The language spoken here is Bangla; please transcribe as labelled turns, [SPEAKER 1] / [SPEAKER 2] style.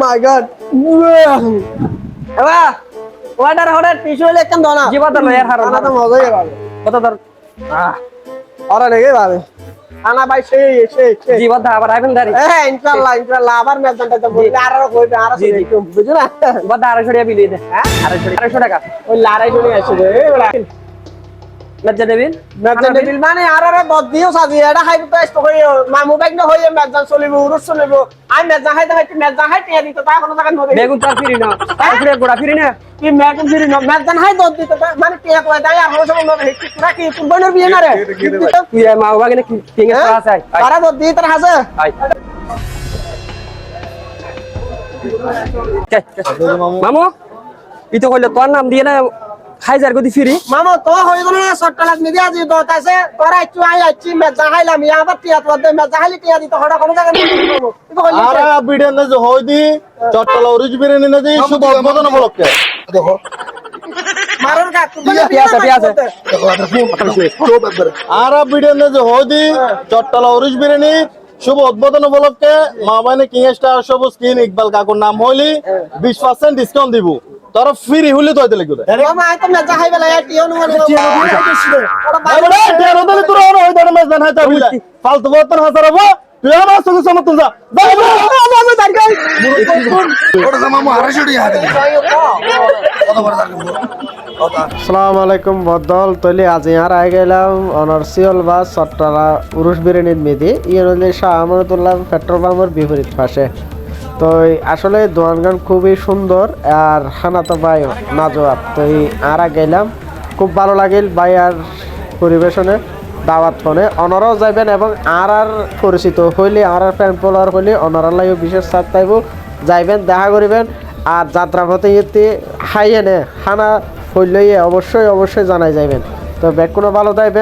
[SPEAKER 1] মাই গড এবা ওয়াটার হঠাৎ টিস্যু হলে একদম দাও না
[SPEAKER 2] জীবা তো লয়ার হারো
[SPEAKER 1] খানা তো মজাই হবে
[SPEAKER 2] কত ধর
[SPEAKER 1] ওরা লেগে যাবে খানা ভাই সেই
[SPEAKER 2] জীবা দা আবার আইবেন দাঁড়ি
[SPEAKER 1] হ্যাঁ ইনশাআল্লাহ আবার মেজনটা তো বলি আর কইবে আর একটু বুঝছ না
[SPEAKER 2] জীবা দা 250 টাকা বিলিয়ে দে
[SPEAKER 1] হ্যাঁ
[SPEAKER 2] 250 টাকা
[SPEAKER 1] ওই লড়াই চলে আসছে রে ওরা
[SPEAKER 2] লজ্জা দেবেন
[SPEAKER 1] মেজন বিল মানে আর দদ দিও সাজি এটা হাই টেস্ট হইও মামু ব্যাগ না হইয়ে মেজন চলিব উরুস চলিব আমি মেজন হাইতে মেজন হাইতে দিত তা কোনো জায়গা নবে
[SPEAKER 2] বেগুন তো ফিরি না তারপরে গোড়া ফিরি না
[SPEAKER 1] কি মেজন ফিরি না মেজন হাই দদ দিত মানে টিয়া কয় তাই আর হলো সব নবে হেকি পুরা কি কুরবানের বিয়ে না রে
[SPEAKER 2] তুই মা বাবা কিনে কিং এর পাস আই
[SPEAKER 1] তারা দদ দি তার হাসে
[SPEAKER 2] আই মামু ইতো কইলে তোর নাম দিয়ে না খাইজার গদি ফিরি
[SPEAKER 1] মামু তো হই গলো না সট্টালাত মিদি আজি দত আছে তোরা একটু আইছি মেজন হাইলাম ইয়া আবার টিয়া তো দে মেজন হাইলি টিয়া দিত হড়া কোনো জায়গা নবে ইতো কইলি
[SPEAKER 3] আরে বিড়েন যে হই দি চট্টলা অরিজ বিরিয়ানি না দি শুভ উদ্বোধন উপলক্ষে দেখো
[SPEAKER 1] মারুন কা
[SPEAKER 2] পিয়াসে
[SPEAKER 3] আরে বিড়েন যে হই দি চট্টলা অরিজ বিরিয়ানি শুভ উদ্বোধন উপলক্ষে মা বাইনে কিং স্টার সবুজ স্কিন ইকবাল কাকুর নাম হইলি 20% ডিসকাউন্ট দিব তোর ফ্রি হইলে তো হইতে লাগবে
[SPEAKER 1] মামা আই তো মেজন হাই বেলা টিয়া নো মানে
[SPEAKER 3] আরে টের হইতে তোর আর হই দাঁড়া মেজ না তাই বিলা ফালতু বতন হাজার হবো তুই আমার সঙ্গে সমর্থন যা
[SPEAKER 4] আসসালামু আলাইকুম বদল তৈলি আজ ইয়ার আই গেলাম অনার্সিয়াল বা চট্টলা উরুস বিরিয়ানির মেদি ইয়ে হলে শাহ আমানুল্লাহ পেট্রোল পাম্পের বিপরীত পাশে তো আসলে দোকানগান খুবই সুন্দর আর খানা তো ভাই নাজোয়াব তো আর গেলাম খুব ভালো লাগিল ভাই আর পরিবেশনে দাওয়াত ফোনে অনারাও যাইবেন এবং আর পরিচিত হইলে আর ফ্যান ফলোয়ার হইলে অনারার লাগে বিশেষ সাথ পাইব যাইবেন দেখা করিবেন আর যাত্রাপথে ইতে খাইয়ে নে খানা হইলে অবশ্যই জানাই যাইবেন তো ব্যাগ কোনো ভালো যাইবেন।